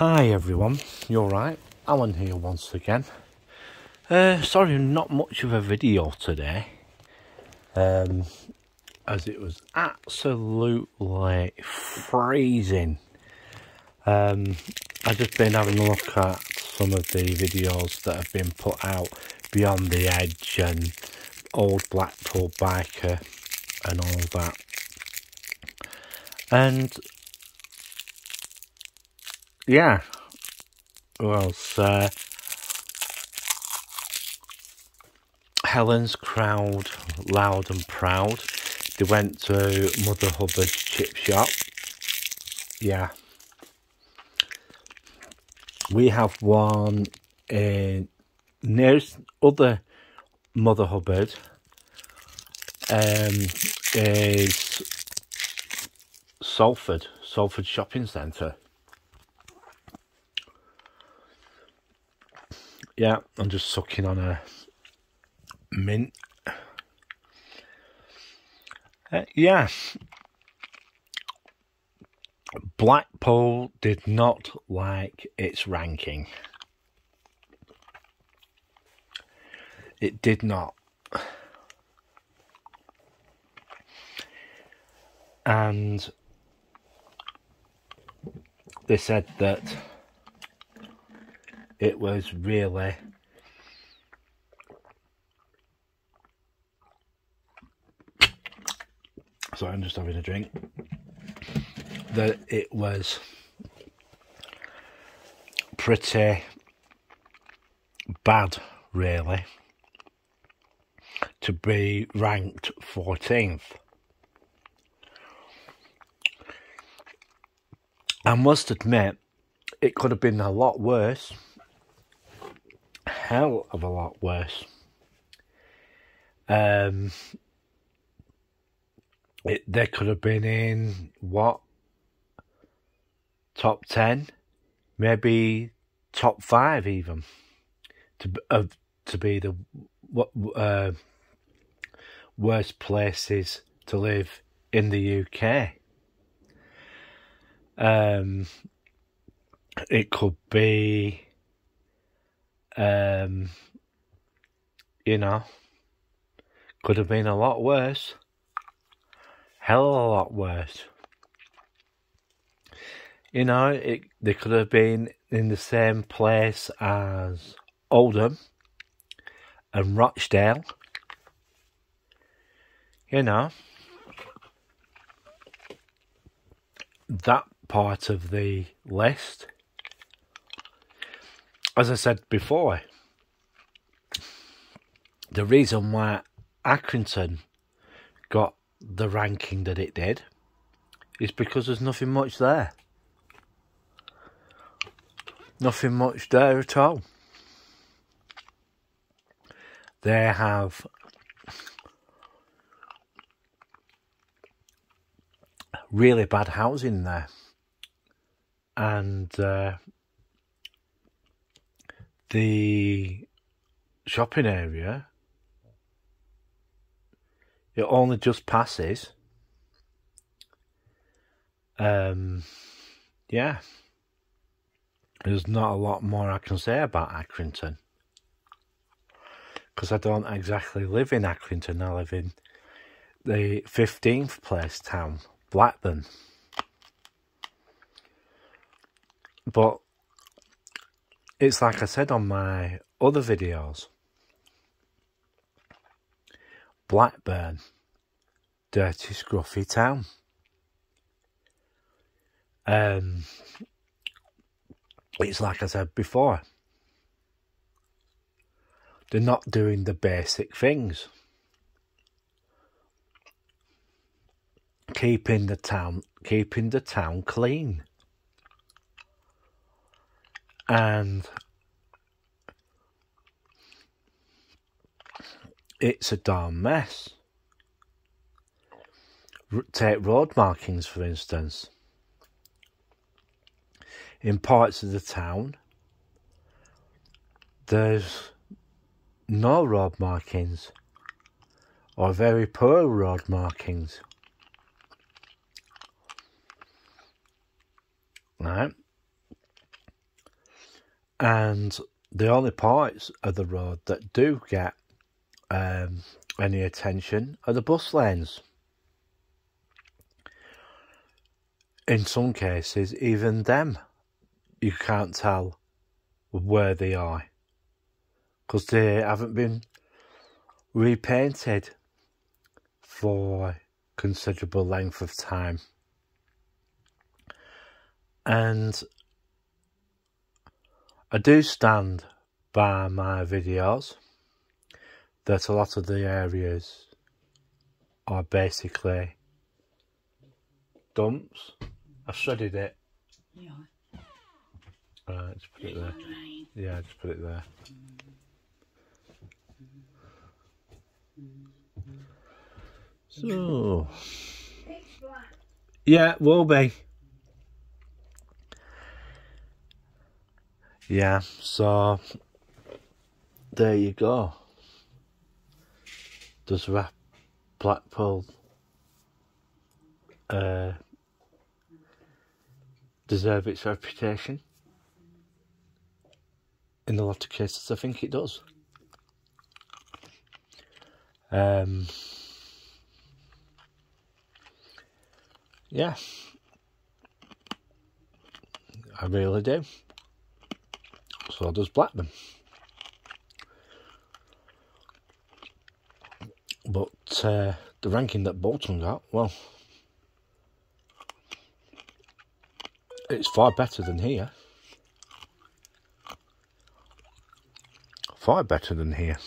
Hi everyone, you alright? Alan here once again. Sorry, not much of a video today, as it was absolutely freezing. I've just been having a look at some of the videos that have been put out, Beyond the Edge and Old Blackpool Biker and all that. And yeah, well, Helen's crowd, loud and proud. They went to Mother Hubbard's chip shop. Yeah. We have one in nearest other Mother Hubbard is Salford Shopping Centre. Yeah, I'm just sucking on a mint. Yeah. Blackpool did not like its ranking. It did not. And they said that it was really sorry, I'm just having a drink. That it was pretty bad, really, to be ranked 14th. I must admit, it could have been a lot worse. Hell of a lot worse. They could have been in what? Top 10, maybe top 5 even, to be the worst places to live in the UK. It could be, could have been a lot worse. Hell of a lot worse. They could have been in the same place as Oldham and Rochdale. That part of the list. As I said before, the reason why Accrington got the ranking that it did is because there's nothing much there. Nothing much there at all. They have really bad housing there. And the shopping area, it only just passes. Yeah. There's not a lot more I can say about Accrington, because I don't exactly live in Accrington. I live in the 15th place town, Blackburn. But it's like I said on my other videos, Blackburn, dirty, scruffy town. It's like I said before, they're not doing the basic things. Keeping the town clean. And it's a darn mess. Take road markings, for instance. In parts of the town, there's no road markings, or very poor road markings. Right? And the only parts of the road that do get any attention are the bus lanes. In some cases, even them, you can't tell where they are, because they haven't been repainted for considerable length of time. And I do stand by my videos that a lot of the areas are basically dumps. I've shredded it. Yeah. Right, just put it there. Yeah, just put it there. So, yeah, it will be. Yeah, so there you go. Does Blackpool deserve its reputation? In a lot of cases, I think it does. Yeah, I really do. So does Blackburn. But the ranking that Bolton got, well, it's far better than here. Far better than here.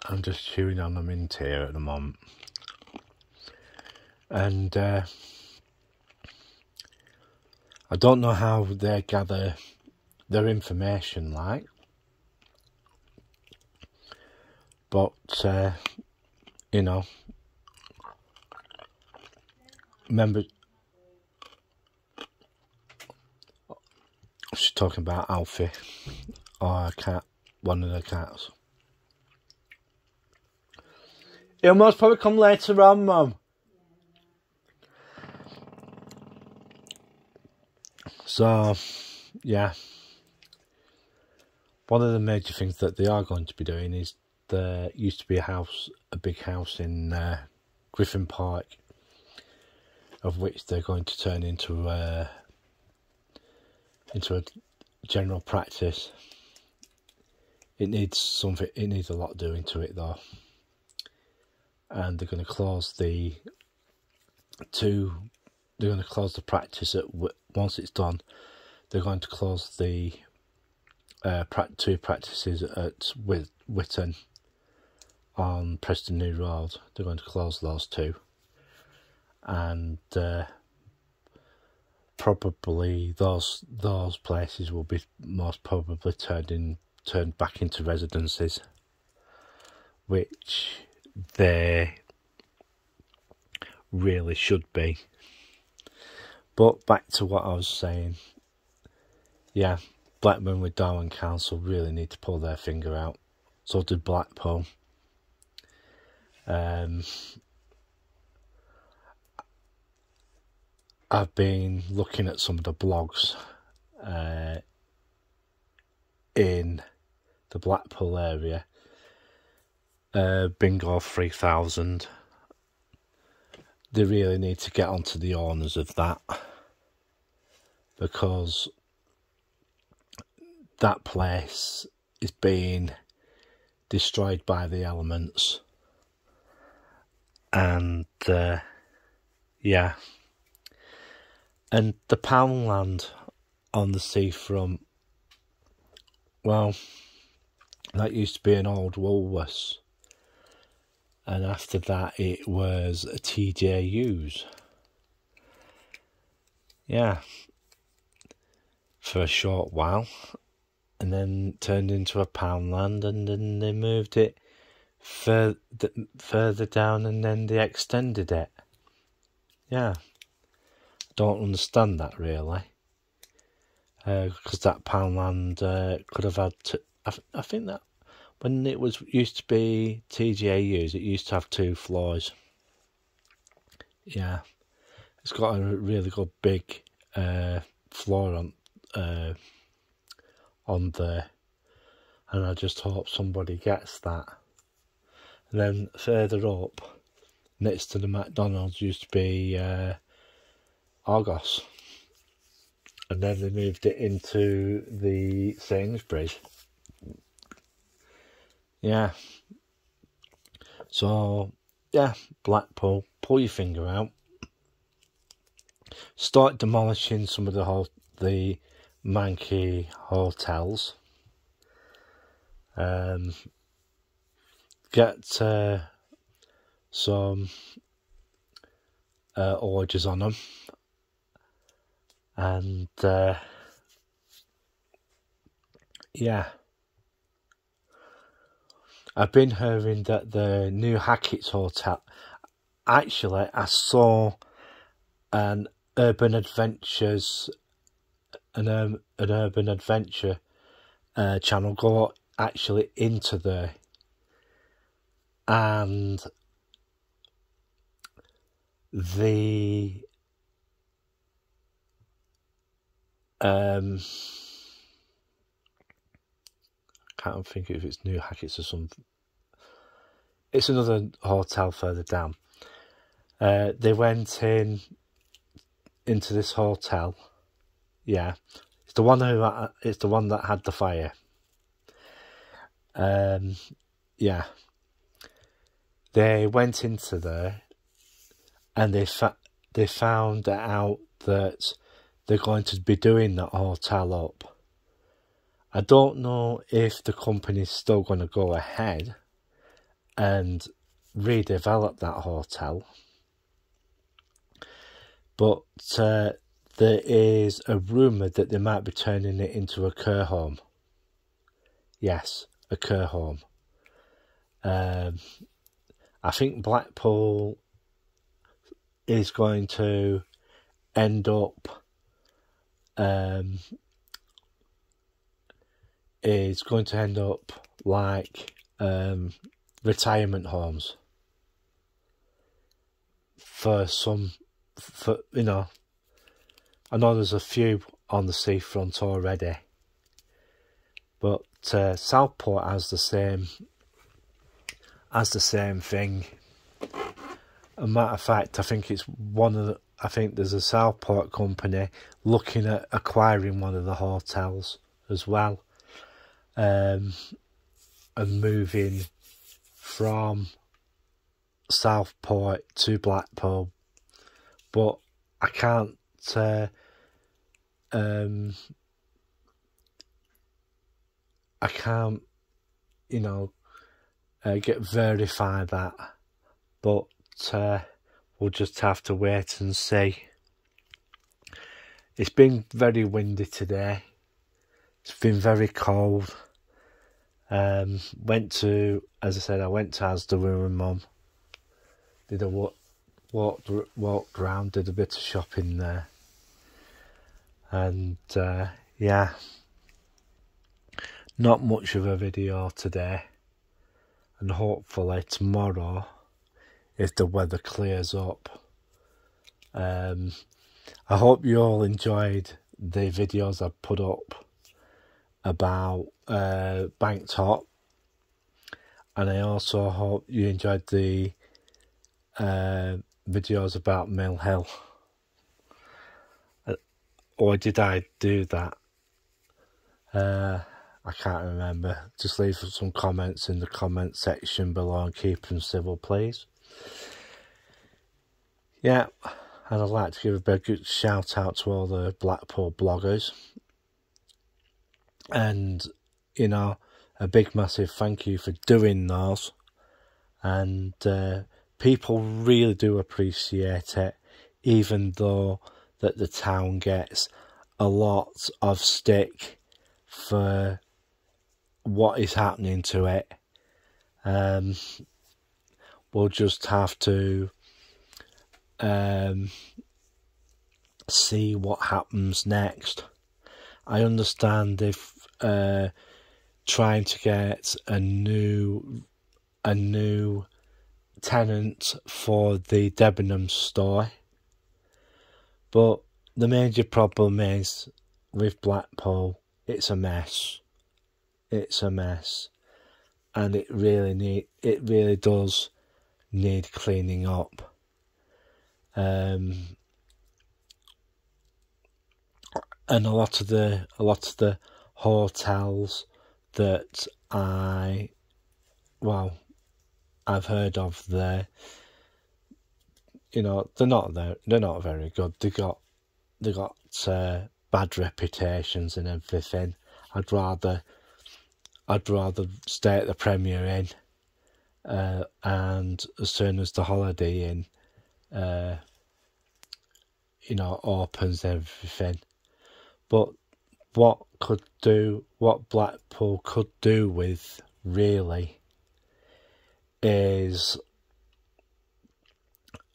I'm just chewing on a mint here at the moment. And I don't know how they gather their information like. But, you know, remember, she's talking about Alfie, or a cat, one of the cats. He'll most probably come later on, Mum. So, yeah. One of the major things that they are going to be doing is there used to be a big house in Griffin Park, of which they're going to turn into a general practice. It needs a lot doing to it though, and they're going to close the practice once it's done. They're going to close the two practices at Witton on Preston New Road. They're going to close those two, and probably those places will be most probably turned back into residences, which they really should be. But back to what I was saying, yeah, Blackburn with Darwen Council really need to pull their finger out. So did Blackpool. I've been looking at some of the blogs in the Blackpool area. Bingo 3000. They really need to get onto the owners of that, because that place is being destroyed by the elements. And yeah, and the Poundland on the seafront, well, that used to be an old Woolworths, and after that it was a TJU's. Yeah, for a short while, and then turned into a Poundland, and then they moved it further down, and then they extended it. Yeah, don't understand that really, because that Poundland could have had I think that when it used to be TJU's, it used to have 2 floors. Yeah, it's got a really good big floor on there, and I just hope somebody gets that. And then further up, next to the McDonald's, used to be Argos, and then they moved it into the Sainsbury's. Yeah. So yeah, Blackpool, pull your finger out. Start demolishing some of the manky hotels. Get some orders on them, and yeah, I've been hearing that the new Hackett's Hotel, actually I saw an urban adventure channel go actually into there, and the I can't think if it's New Hackett's or something. It's another hotel further down. They went into this hotel. Yeah, it's the one that had the fire. Yeah, they went into there, and they found out that they're going to be doing that hotel up. I don't know if the company's still going to go ahead and redevelop that hotel, but there is a rumour that they might be turning it into a care home. Yes, a care home. I think Blackpool is going to end up like retirement homes for you know, I know there's a few on the seafront already, but Southport has the same thing. As a matter of fact, I think there's a Southport company looking at acquiring one of the hotels as well, and moving from Southport to Blackpool. But I can't verify that, but we'll just have to wait and see. It's been very windy today. It's been very cold. Went to Asda with my mum. Did a walked around, did a bit of shopping there, and yeah, not much of a video today. And hopefully tomorrow, if the weather clears up. I hope you all enjoyed the videos I put up about Banktop, and I also hope you enjoyed the videos about Mill Hill. Or did I do that? I can't remember. Just leave some comments in the comment section below and keep them civil, please. Yeah, and I'd like to give a big shout out to all the Blackpool bloggers. And, you know, a big massive thank you for doing those. And people really do appreciate it, even though that the town gets a lot of stick for what is happening to it. We'll just have to see what happens next. I understand if trying to get a new tenant for the Debenhams store, but the major problem is with Blackpool, it's a mess. It's a mess, and it really does need cleaning up. And a lot of the hotels that I've heard of there, they're not very good. They got bad reputations and everything. I'd rather stay at the Premier Inn, and as soon as the Holiday Inn, opens everything. But what Blackpool could do with really is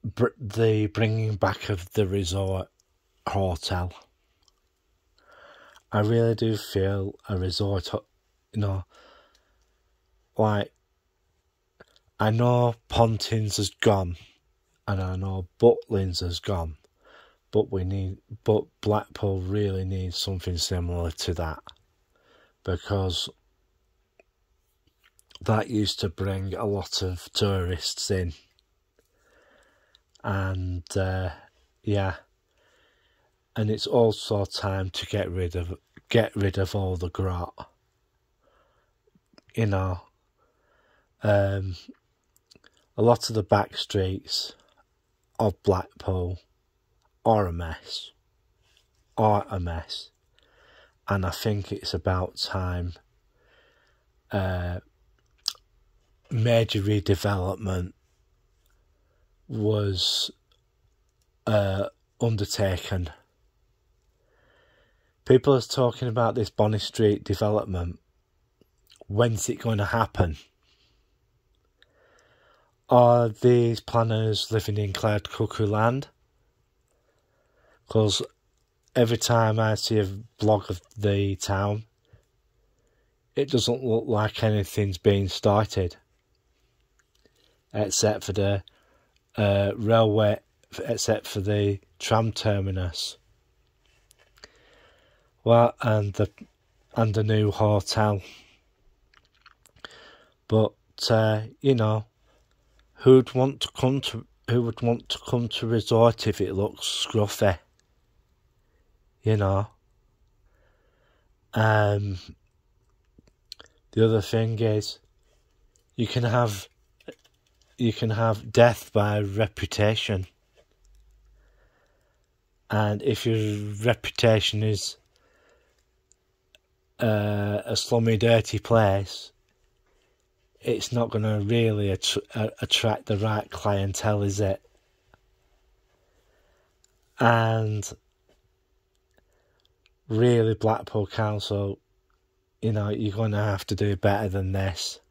the bringing back of the resort hotel. I really do feel a resort, like, I know Pontins has gone and I know Butlins has gone, but Blackpool really needs something similar to that, because that used to bring a lot of tourists in, and and it's also time to get rid of all the grot. A lot of the back streets of Blackpool are a mess, and I think it's about time major redevelopment was undertaken. People are talking about this Bonny Street development. When's it going to happen? Are these planners living in cloud cuckoo land? Because every time I see a blog of the town, it doesn't look like anything's being started, except for the railway, except for the tram terminus. Well, and the new hotel. But who would want to come to resort if it looks scruffy? The other thing is, you can have death by reputation, and if your reputation is a slummy, dirty place, it's not going to really attract the right clientele, is it? And really, Blackpool Council, you're going to have to do better than this,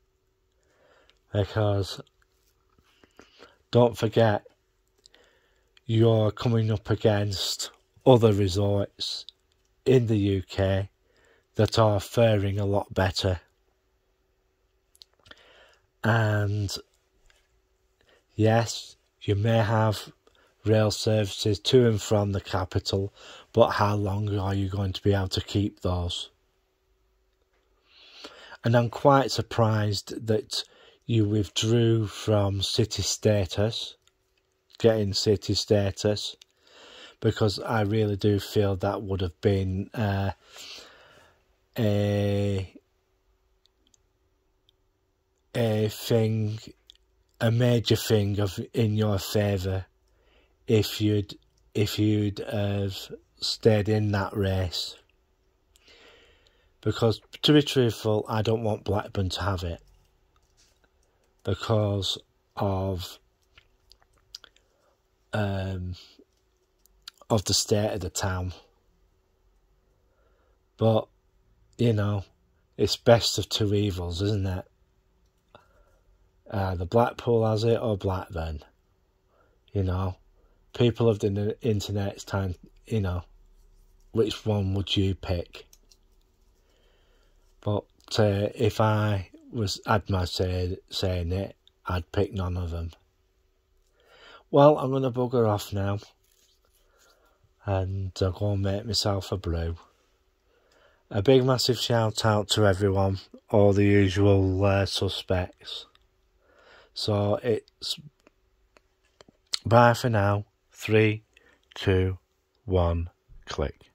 because don't forget, you're coming up against other resorts in the UK that are faring a lot better. And yes, you may have rail services to and from the capital, but how long are you going to be able to keep those? And I'm quite surprised that you withdrew from city status, getting city status, because I really do feel that would have been a major thing in your favour if you'd have stayed in that race. Because, to be truthful, I don't want Blackburn to have it because of the state of the town. But it's best of two evils, isn't it? The Blackpool has it or Blackburn. People of the internet's time, which one would you pick? But if I had my say in it, I'd pick none of them. Well, I'm going to bugger off now. and I'll go and make myself a brew. A big massive shout out to everyone, all the usual suspects. So it's bye for now. 3, 2, 1, click.